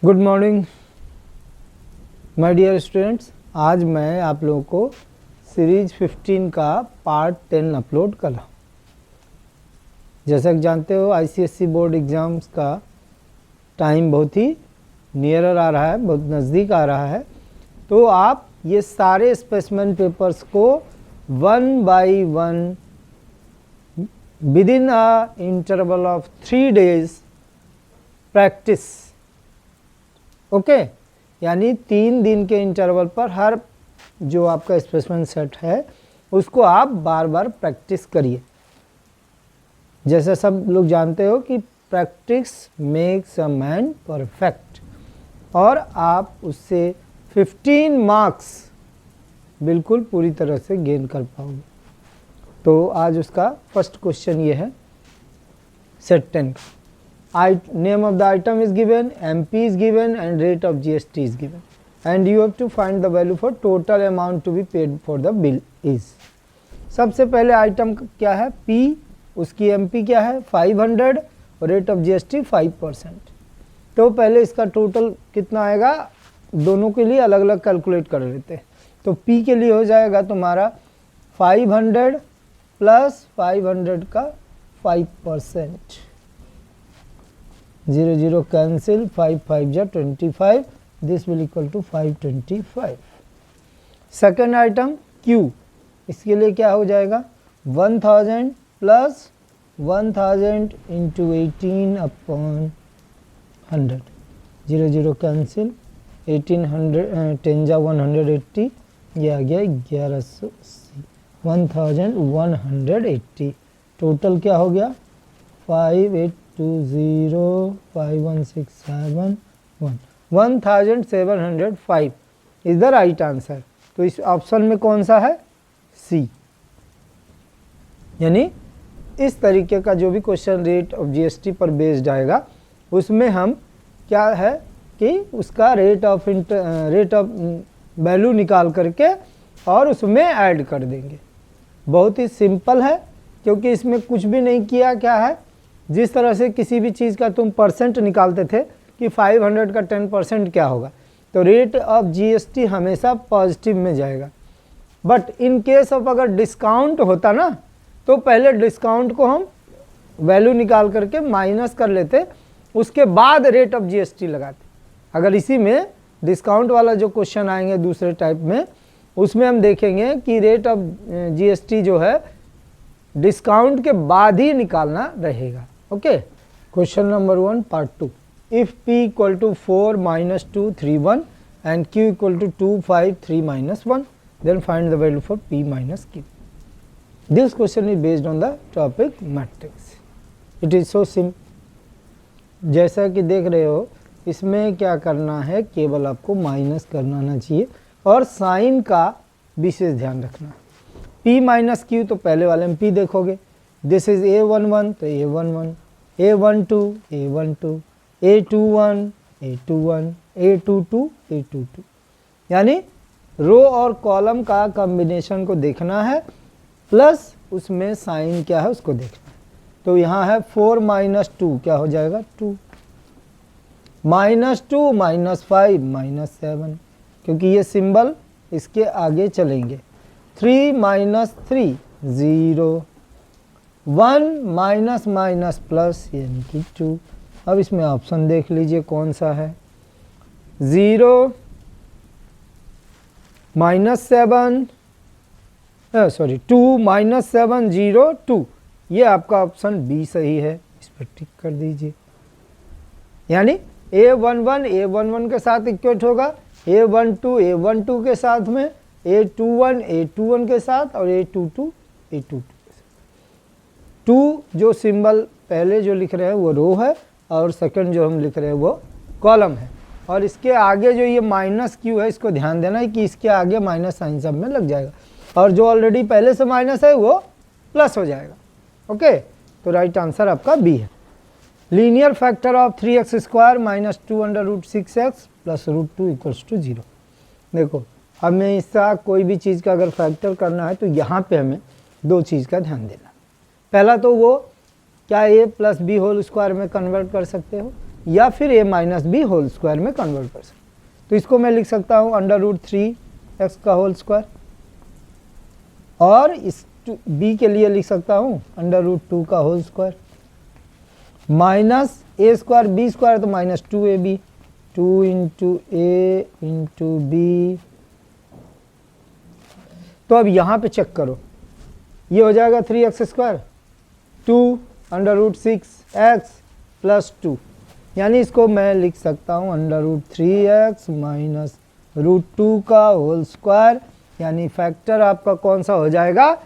Good morning my dear students. आज मैं आप लोगों को सीरीज 15 का पार्ट 10 अपलोड कर रहा हूँ। जैसा कि जानते हो आईसीएसई बोर्ड एग्ज़ाम्स का टाइम बहुत ही नियरर आ रहा है, बहुत नज़दीक आ रहा है। तो आप ये सारे स्पेसिमेन पेपर्स को one by one within a interval of 3 days practice, okay यानी 3 दिन के इंटरवल पर हर जो आपका स्पेसिमेन सेट है उसको आप बार बार प्रैक्टिस करिए। जैसे सब लोग जानते हो कि practice makes a man perfect, और आप उससे 15 मार्क्स बिल्कुल पूरी तरह से गेन कर पाओगे। तो आज उसका फर्स्ट क्वेश्चन ये है सेट 10 का। Name of the item is given, MP is given and rate of GST is given, and you have to find the value for total amount to be paid for the bill is। सबसे पहले item क्या है P, उसकी MP क्या है 500 और rate of GST 5%। तो पहले इसका टोटल कितना आएगा, दोनों के लिए अलग अलग कैलकुलेट कर लेते हैं। तो P के लिए हो जाएगा तुम्हारा 500 प्लस 500 का 5%, 0 0 कैंसिल, 5 5 जा 25, this will equal to 525। Second item Q, इसके लिए क्या हो जाएगा 1000 प्लस 1000 इंटू 18 अपॉन 100, 0 0 कैंसिल, 1800 10 जा 180, ये आ गया 1180, 1180। टोटल क्या हो गया 58205167 1705 इज द राइट आंसर। तो इस ऑप्शन में कौन सा है सी। यानी इस तरीके का जो भी क्वेश्चन रेट ऑफ जीएसटी पर बेस्ड आएगा उसमें हम क्या है कि उसका रेट ऑफ वैल्यू निकाल करके और उसमें ऐड कर देंगे। बहुत ही सिंपल है, क्योंकि इसमें कुछ भी नहीं किया। क्या है, जिस तरह से किसी भी चीज़ का तुम परसेंट निकालते थे कि 500 का 10% क्या होगा, तो रेट ऑफ जीएसटी हमेशा पॉजिटिव में जाएगा। बट इन केस ऑफ अगर डिस्काउंट होता ना, तो पहले डिस्काउंट को हम वैल्यू निकाल करके माइनस कर लेते, उसके बाद रेट ऑफ जीएसटी लगाते। अगर इसी में डिस्काउंट वाला जो क्वेश्चन आएंगे दूसरे टाइप में, उसमें हम देखेंगे कि रेट ऑफ जीएसटी जो है डिस्काउंट के बाद ही निकालना रहेगा। Okay, question number 1 part 2। If P equal to 4 minus 2 3 1 and Q equal to 2 5 3 minus 1, then find the value for P minus Q। This question is based on the topic matrix. It is so simple. जैसा कि देख रहे हो, इसमें क्या करना है, केवल आपको माइनस करना आना चाहिए और साइन का विशेष ध्यान रखना। P माइनस Q, तो पहले वाले में P देखोगे, दिस इज A11 तो A11, A12 A12, A21 A21, A22 A22, यानी रो और कॉलम का कॉम्बिनेशन को देखना है, प्लस उसमें साइन क्या है उसको देखना है। तो यहाँ है 4 माइनस 2 क्या हो जाएगा 2, माइनस 2 माइनस 5 माइनस 7, क्योंकि ये सिंबल इसके आगे चलेंगे। 3 माइनस 3 0, 1 माइनस माइनस प्लस यानी कि 2। अब इसमें ऑप्शन देख लीजिए कौन सा है, 0 माइनस 7 सॉरी 2 माइनस 7 0 2, ये आपका ऑप्शन बी सही है, इस पर टिक कर दीजिए। यानी A11 के साथ इक्वेट होगा, A12 के साथ में, A21 के साथ और A22 के साथ। 2 जो सिंबल पहले जो लिख रहे हैं वो रो है और सेकंड जो हम लिख रहे हैं वो कॉलम है। और इसके आगे जो ये माइनस Q है, इसको ध्यान देना है कि इसके आगे माइनस साइन सब में लग जाएगा, और जो ऑलरेडी पहले से माइनस है वो प्लस हो जाएगा। ओके, तो राइट आंसर आपका बी है। Linear factor of 3x square minus 2 under root 6x plus root 2 equals to 0। देखो, हमें इसका कोई भी चीज़ का अगर फैक्टर करना है तो यहाँ पे हमें दो चीज़ का ध्यान देना। पहला तो वो क्या a plus B whole square में कन्वर्ट कर सकते हो, या फिर a minus B whole square में कन्वर्ट कर सकते। तो इसको मैं लिख सकता हूँ √3x का होल स्क्वायर, और इस b के लिए लिख सकता हूँ √2 का whole square, minus a square b square तो minus 2ab, 2 into A into B. तो अब यहाँ पे चेक करो, ये हो जाएगा 3x स्क्वायर, 2 √6x प्लस 2, यानी इसको मैं लिख सकता हूँ √3x माइनस √2 का होल स्क्वायर, यानी फैक्टर आपका कौन सा हो जाएगा,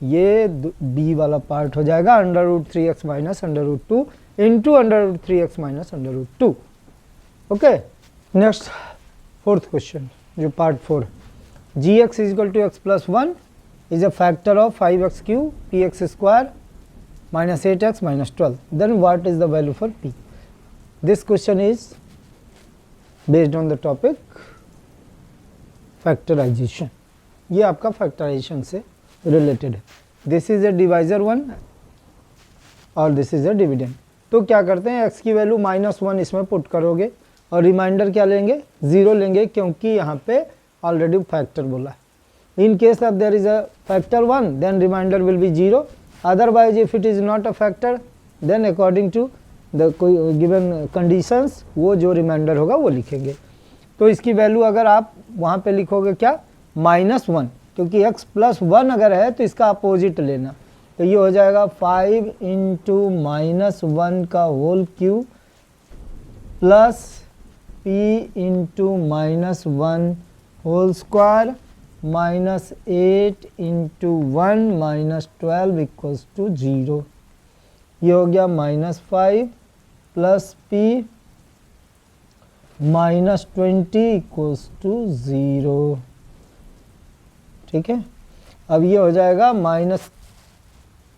ये b वाला पार्ट हो जाएगा √3x minus √2 into √3x minus √2। Okay, next fourth question जो part 4, gx is equal to x plus 1 is a factor of 5x cube px square minus 8x minus 12. Then what is the value for p? This question is based on the topic factorization. ये आपका factorization से related है। This is a divisor 1 और this is a dividend। तो क्या करते हैं, x की वैल्यू -1 इसमें पुट करोगे और रिमाइंडर क्या लेंगे, 0 लेंगे, क्योंकि यहाँ पे ऑलरेडी फैक्टर बोला है। In case of there is a factor 1, then remainder will be 0. Otherwise, if it is not a factor, then according to the given conditions, वो जो रिमाइंडर होगा वो लिखेंगे। तो इसकी वैल्यू अगर आप वहाँ पे लिखोगे क्या, -1, क्योंकि x प्लस 1 अगर है तो इसका अपोजिट लेना, तो ये हो जाएगा 5 इंटू -1 का whole cube plus p into -1 whole square minus 8 into 1 minus 12 equals to 0। ये हो गया -5 plus p minus 20 equals to 0। ठीक है, अब ये हो जाएगा माइनस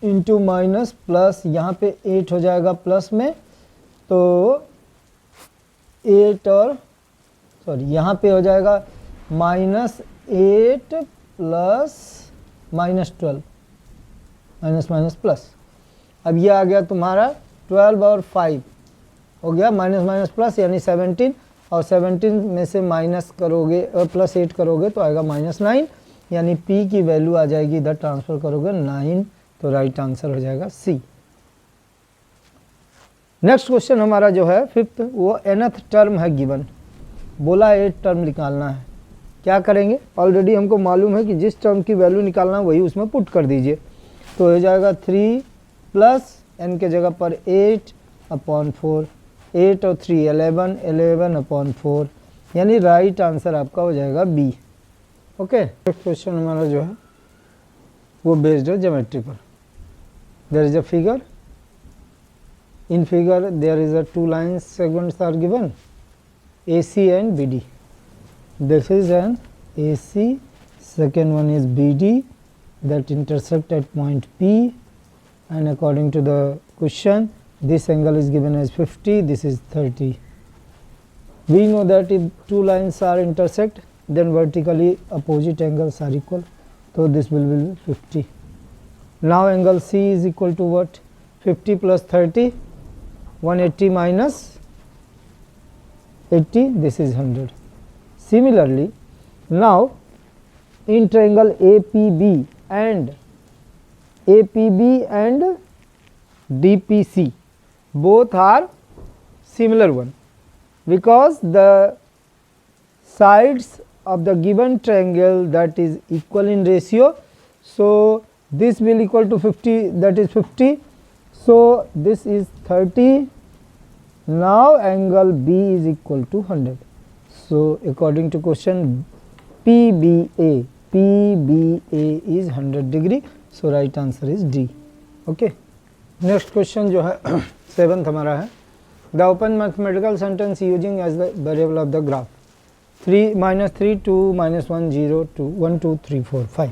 इंटू माइनस प्लस, यहाँ पे 8 हो जाएगा प्लस में, तो 8 और सॉरी यहाँ पे हो जाएगा -8 प्लस -12 माइनस माइनस प्लस। अब ये आ गया तुम्हारा 12 और 5 हो गया माइनस माइनस प्लस, यानी 17, और 17 में से माइनस करोगे और प्लस 8 करोगे तो आएगा -9, यानी p की वैल्यू आ जाएगी, इधर ट्रांसफर करोगे 9, तो राइट आंसर हो जाएगा सी। नेक्स्ट क्वेश्चन हमारा जो है 5th, वो nth टर्म है गिवन, बोला 8 टर्म निकालना है। क्या करेंगे, ऑलरेडी हमको मालूम है कि जिस टर्म की वैल्यू निकालना है वही उसमें पुट कर दीजिए। तो हो जाएगा 3 प्लस n के जगह पर 8/4, 8 और 3 11, 11/4, यानी राइट आंसर आपका हो जाएगा बी। ओके, नेक्स्ट क्वेश्चन हमारा जो है वो बेस्ड है ज्योमेट्री पर। There is a figure, in figure there is a 2 lines segments are given, AC and BD. This is an AC, second one is BD that intersect at point P, and according to the question this angle is given as 50, this is 30. We know that if 2 lines are intersect, then vertically opposite angles are equal, so this will be 50. Now angle C is equal to what, 50 plus 30, 180 minus 80, this is 100. Similarly, now in triangle APB and DPC, both are similar one, because the sides of the given triangle that is equal in ratio, so this will equal to 50, that is 50, so this is 30. Now angle B is equal to 100. So according to question PBA is 100 degree. So right answer is D. Okay. Next question जो है 7th हमारा है, the open mathematical sentence using as the variable of the graph 3 -3 2 -1 0 2 1 2 3 4 5,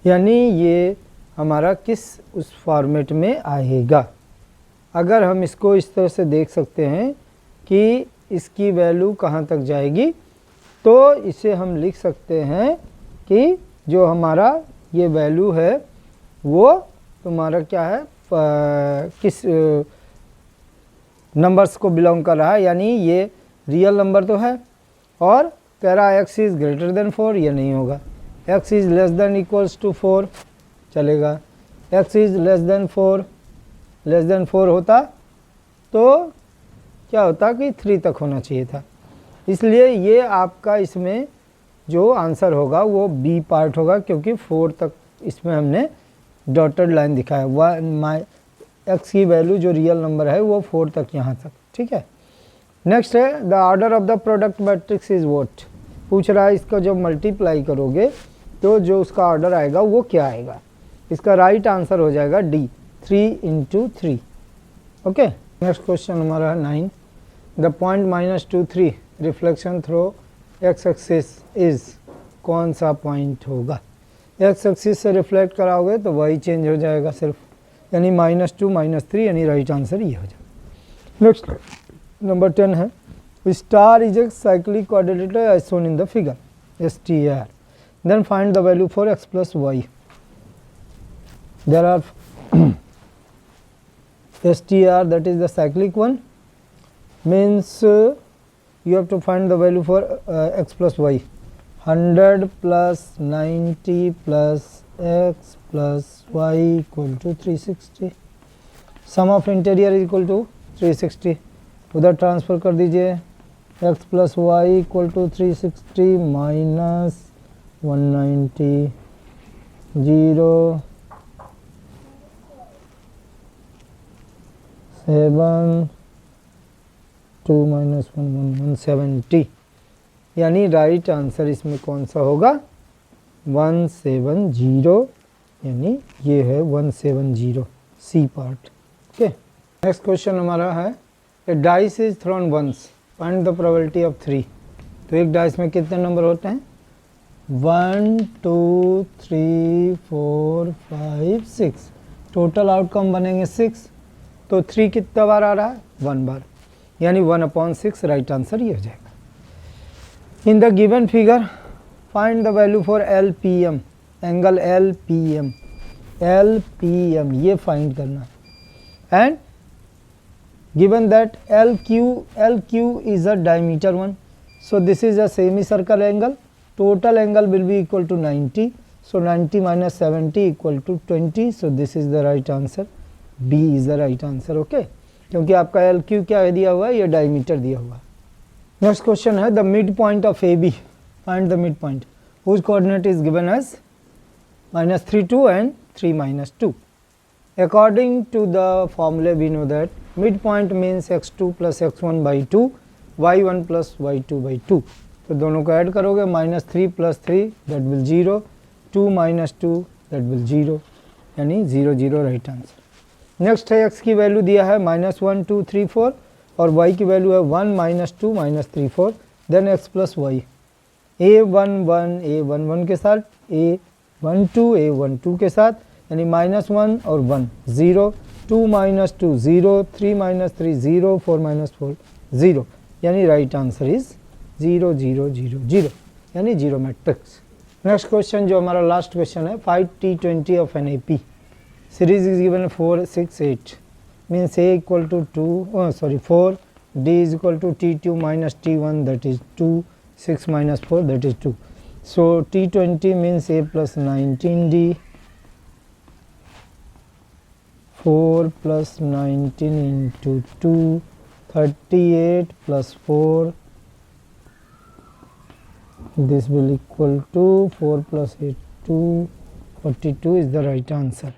यानी ये हमारा किस उस format में आएगा। अगर हम इसको इस तरह से देख सकते हैं कि इसकी वैल्यू कहाँ तक जाएगी, तो इसे हम लिख सकते हैं कि जो हमारा ये वैल्यू है वो तुम्हारा क्या है, किस नंबर्स को बिलोंग कर रहा है, यानी ये रियल नंबर तो है। और कह रहा है x इज़ ग्रेटर देन 4, ये नहीं होगा। x is less than equals to 4 चलेगा। x इज़ लेस देन 4 होता तो क्या होता कि 3 तक होना चाहिए था। इसलिए ये आपका इसमें जो आंसर होगा वो बी पार्ट होगा, क्योंकि 4 तक इसमें हमने डॉटेड लाइन दिखाया। x की वैल्यू जो रियल नंबर है वो 4 तक यहाँ तक, ठीक है। नेक्स्ट है the order of the product matrix is what. पूछ रहा है इसका जब मल्टीप्लाई करोगे तो जो उसका ऑर्डर आएगा वो क्या आएगा। इसका राइट आंसर हो जाएगा डी, 3 × 3। ओके, नेक्स्ट क्वेश्चन हमारा है 9। The point -2, 3 reflection through x axis is, कौन सा पॉइंट होगा। x एक्सिस से रिफ्लेक्ट कराओगे तो वही चेंज हो जाएगा सिर्फ, यानी -2 -3, यानी राइट आंसर ये हो जाएगा। नेक्स्ट नंबर 10 है star is a cyclic coordinator as shown in the figure STR, then find the value for x + y। There are STR, that is the cyclic one, means you have to find the value for x + y. 100 + 90 + x + y = 360। Sum of interior is equal to 360, उधर transfer कर दीजिए। x + y = 360 - 190 0 7 2 - 1 170, यानी right answer इसमें कौन सा होगा 170, यानी ये है 170 C part. Okay, next question हमारा है a dice is thrown once, find the probability of 3। तो एक डाइस में कितने नंबर होते हैं 1 2 3 4 5 6, टोटल आउटकम बनेंगे 6। तो 3 कितना बार आ रहा है 1 बार, यानी 1/6 राइट आंसर ये हो जाएगा। In the given figure find the value for LPM, angle LPM ये फाइंड करना है। And given that LQ is a diameter one, so this is a semi circle angle, total angle will be equal to 90, so 90 - 70 = 20, so this is the right answer, B is the right answer. Okay, क्योंकि आपका LQ क्या है दिया हुआ है, ये diameter दिया हुआ है। नेक्स्ट क्वेश्चन है the mid point of AB, find the mid point whose coordinate is given as -3 2 and 3 - 2। According to the formula we know that mid point means x2 + x1/2 y1 + y2/2। तो दोनों को add करोगे -3 + 3 that will 0, 2 - 2 that will 0, यानी 0 0 right answer. Next है x की value दिया है -1 2 3 4 और y की वैल्यू है 1 - 2 - 3 4, देन x + y। a11 के साथ, a12 के साथ, यानी -1 और 1 0, 2 - 2 0, 3 - 3 0, 4 - 4 0, यानी राइट आंसर इज 0 0 0 0, यानी 0 मैट्रिक्स। नेक्स्ट क्वेश्चन जो हमारा लास्ट क्वेश्चन है 5 T20 of an AP series is given 4 6 8, means A = 4, D is equal to T2 - T1, that is 2, 6 - 4 that is 2. So T20 means A + 19D, 4 + 19 × 2, 38 + 4, this will equal to 4 + 8 2, 42 is the right answer.